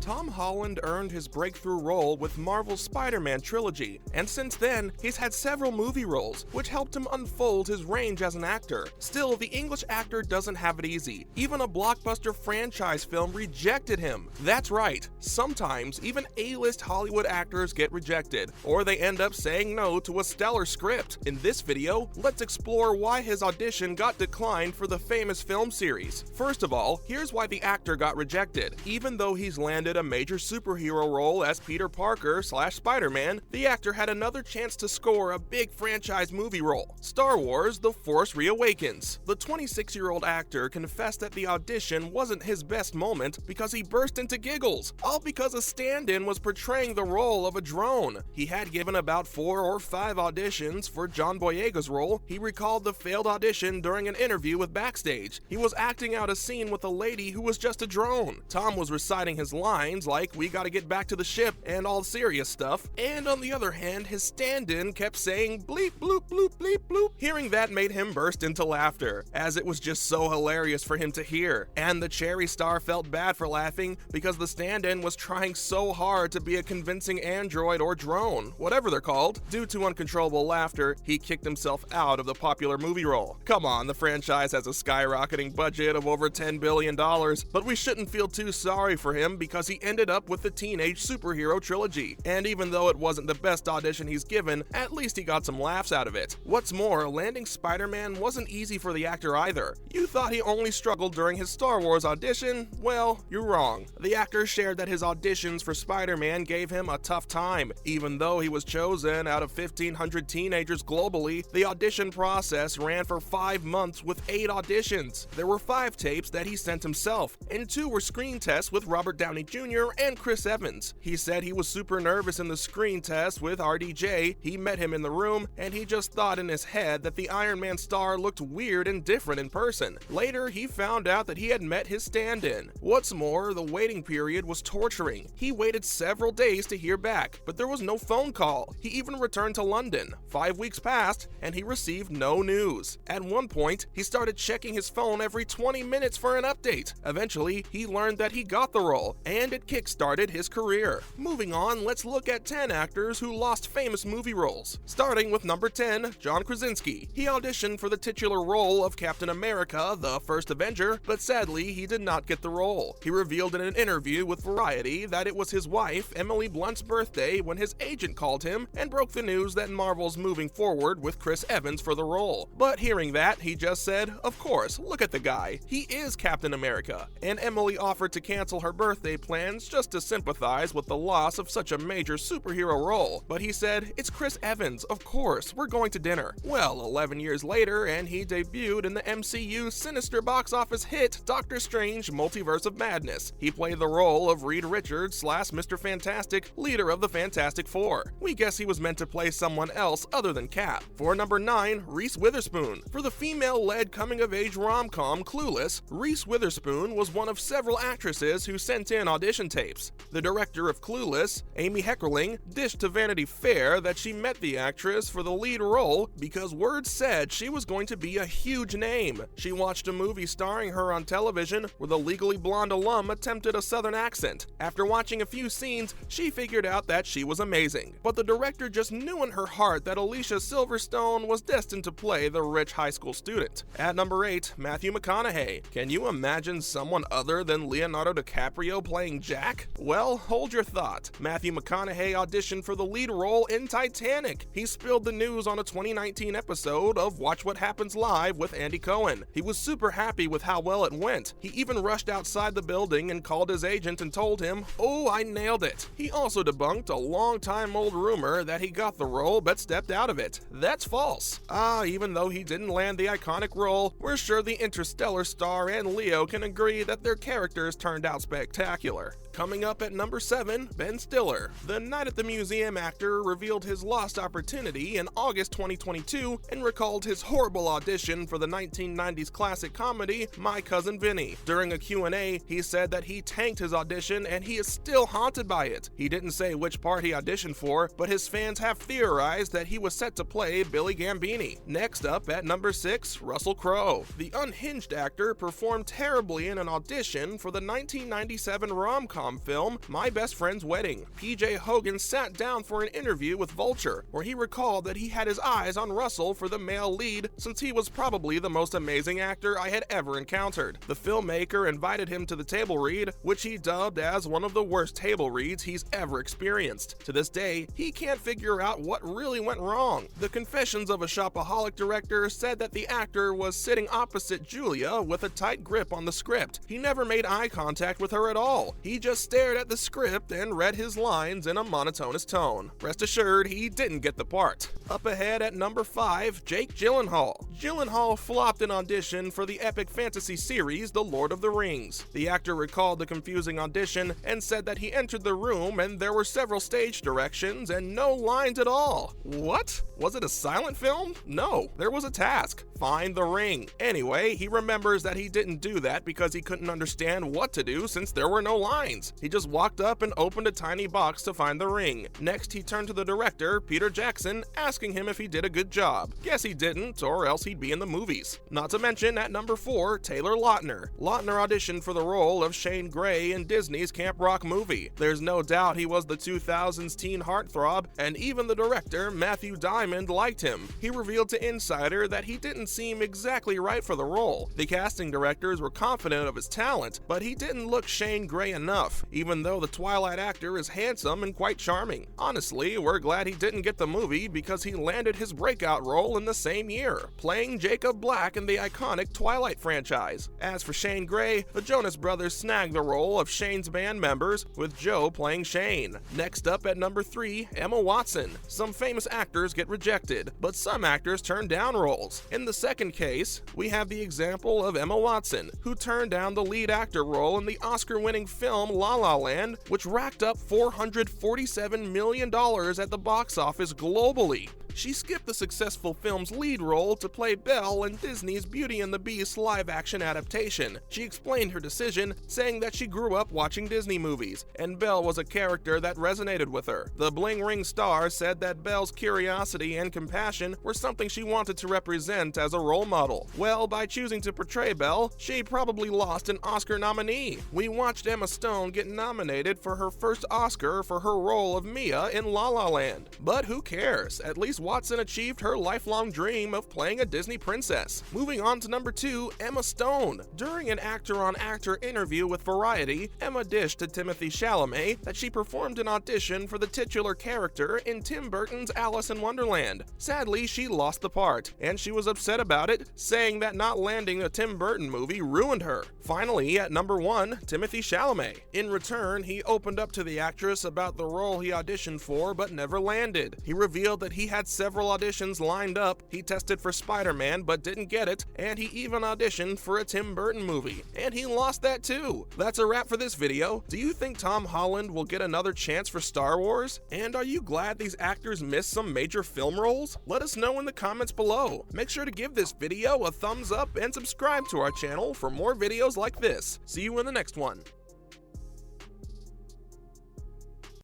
Tom Holland earned his breakthrough role with Marvel's Spider-Man trilogy, and since then, he's had several movie roles, which helped him unfold his range as an actor. Still, the English actor doesn't have it easy. Even a blockbuster franchise film rejected him. That's right, sometimes even A-list Hollywood actors get rejected, or they end up saying no to a stellar script. In this video, let's explore why his audition got declined for the famous film series. First of all, here's why the actor got rejected. Even though he's landed a major superhero role as Peter Parker / Spider-Man, the actor had another chance to score a big franchise movie role: Star Wars: The Force Reawakens. The 26-year-old actor confessed that the audition wasn't his best moment because he burst into giggles, all because a stand-in was portraying the role of a drone. He had given about 4 or 5 auditions for John Boyega's role. He recalled the failed audition during an interview with Backstage. He was acting out a scene with a lady who was just a drone. Tom was reciting his lines like "we gotta get back to the ship" and all serious stuff, and on the other hand, his stand-in kept saying bleep bloop bloop bleep bloop. Hearing that made him burst into laughter, as it was just so hilarious for him to hear. And the cherry star felt bad for laughing because the stand-in was trying so hard to be a convincing android or drone, whatever they're called. Due to uncontrollable laughter, he kicked himself out of the popular movie role. Come on, the franchise has a skyrocketing budget of over $10 billion, but we shouldn't feel too sorry for him because he ended up with the teenage superhero trilogy. And even though it wasn't the best audition he's given, at least he got some laughs out of it. What's more, landing Spider-Man wasn't easy for the actor either. You thought he only struggled during his Star Wars audition? Well, you're wrong. The actor shared that his auditions for Spider-Man gave him a tough time. Even though he was chosen out of 1,500 teenagers globally, the audition process ran for 5 months with 8 auditions. There were 5 tapes that he sent himself, and 2 were screen tests with Robert Downey Jr. and Chris Evans. He said he was super nervous in the screen test with RDJ. He met him in the room, and he just thought in his head that the Iron Man star looked weird and different in person. Later, he found out that he had met his stand-in. What's more, the waiting period was torturing. He waited several days to hear back, but there was no phone call. He even returned to London. 5 weeks passed, and he received no news. At one point, he started checking his phone every 20 minutes for an update. Eventually, he learned that he got the role, and it kick-started his career. Moving on, let's look at 10 actors who lost famous movie roles. Starting with number 10, John Krasinski. He auditioned for the titular role of Captain America, the First Avenger, but sadly, he did not get the role. He revealed in an interview with Variety that it was his wife, Emily Blunt's birthday when his agent called him and broke the news that Marvel's moving forward with Chris Evans for the role. But hearing that, he just said, "Of course, look at the guy. He is Captain America." And Emily offered to cancel her birthday plans just to sympathize with the loss of such a major superhero role. But he said, "It's Chris Evans, of course, we're going to dinner." Well, 11 years later, and he debuted in the MCU's sinister box office hit, Doctor Strange: Multiverse of Madness. He played the role of Reed Richards / Mr. Fantastic, leader of the Fantastic Four. We guess he was meant to play someone else other than Cap. For number 9, Reese Witherspoon. For the female-led coming-of-age rom-com Clueless, Reese Witherspoon was one of several actresses who sent in audition tapes. The director of Clueless, Amy Heckerling, dished to Vanity Fair that she met the actress for the lead role because word said she was going to be a huge name. She watched a movie starring her on television where the Legally Blonde alum attempted a southern accent. After watching a few scenes, she figured out that she was amazing. But the director just knew in her heart that Alicia Silverstone was destined to play the rich high school student. At number 8, Matthew McConaughey. Can you imagine someone other than Leonardo DiCaprio playing Jack? Well, hold your thought. Matthew McConaughey auditioned for the lead role in Titanic. He spilled the news on a 2019 episode of Watch What Happens Live with Andy Cohen. He was super happy with how well it went. He even rushed outside the building and called his agent and told him, "Oh, I nailed it." He also debunked a long-time old rumor that he got the role but stepped out of it. That's false. Even though he didn't land the iconic role, we're sure the Interstellar star and Leo can agree that their characters turned out spectacular. Coming up at number 7, Ben Stiller. The Night at the Museum actor revealed his lost opportunity in August 2022 and recalled his horrible audition for the 1990s classic comedy My Cousin Vinny. During a Q&A, he said that he tanked his audition and he is still haunted by it. He didn't say which part he auditioned for, but his fans have theorized that he was set to play Billy Gambini. Next up at number 6, Russell Crowe. The unhinged actor performed terribly in an audition for the 1997 rom rom-com film My Best Friend's Wedding. PJ Hogan sat down for an interview with Vulture, where he recalled that he had his eyes on Russell for the male lead since he was probably the most amazing actor I had ever encountered. The filmmaker invited him to the table read, which he dubbed as one of the worst table reads he's ever experienced. To this day, he can't figure out what really went wrong. The Confessions of a Shopaholic director said that the actor was sitting opposite Julia with a tight grip on the script. He never made eye contact with her at all. He just stared at the script and read his lines in a monotonous tone. Rest assured, he didn't get the part. Up ahead at number 5, Jake Gyllenhaal. Gyllenhaal flopped an audition for the epic fantasy series The Lord of the Rings. The actor recalled the confusing audition and said that he entered the room and there were several stage directions and no lines at all. What? Was it a silent film? No, there was a task. Find the ring. Anyway, he remembers that he didn't do that because he couldn't understand what to do since there were no lines. He just walked up and opened a tiny box to find the ring. Next, he turned to the director, Peter Jackson, asking him if he did a good job. Guess he didn't, or else he'd be in the movies. Not to mention, at number 4, Taylor Lautner. Lautner auditioned for the role of Shane Gray in Disney's Camp Rock movie. There's no doubt he was the 2000s teen heartthrob, and even the director, Matthew Diamond, liked him. He revealed to Insider that he didn't seem exactly right for the role. The casting directors were confident of his talent, but he didn't look Shane Gray enough, even though the Twilight actor is handsome and quite charming. Honestly, we're glad he didn't get the movie because he landed his breakout role in the same year, playing Jacob Black in the iconic Twilight franchise. As for Shane Gray, the Jonas Brothers snagged the role of Shane's band members, with Joe playing Shane. Next up at number 3, Emma Watson. Some famous actors get rejected, but some actors turn down roles. In the second case, we have the example of Emma Watson, who turned down the lead actor role in the Oscar-winning film La La Land, which racked up $447 million at the box office globally. She skipped the successful film's lead role to play Belle in Disney's Beauty and the Beast live-action adaptation. She explained her decision, saying that she grew up watching Disney movies, and Belle was a character that resonated with her. The Bling Ring star said that Belle's curiosity and compassion were something she wanted to represent as a role model. Well, by choosing to portray Belle, she probably lost an Oscar nominee. We watched Emma Stone get nominated for her first Oscar for her role of Mia in La La Land. But who cares? At least Watson achieved her lifelong dream of playing a Disney princess. Moving on to number 2, Emma Stone. During an actor-on-actor interview with Variety, Emma dished to Timothée Chalamet that she performed an audition for the titular character in Tim Burton's Alice in Wonderland. Sadly, she lost the part, and she was upset about it, saying that not landing a Tim Burton movie ruined her. Finally, at number 1, Timothée Chalamet. In return, he opened up to the actress about the role he auditioned for but never landed. He revealed that he had several auditions lined up, he tested for Spider-Man but didn't get it, and he even auditioned for a Tim Burton movie, and he lost that too. That's a wrap for this video. Do you think Tom Holland will get another chance for Star Wars? And are you glad these actors missed some major film roles? Let us know in the comments below. Make sure to give this video a thumbs up and subscribe to our channel for more videos like this. See you in the next one.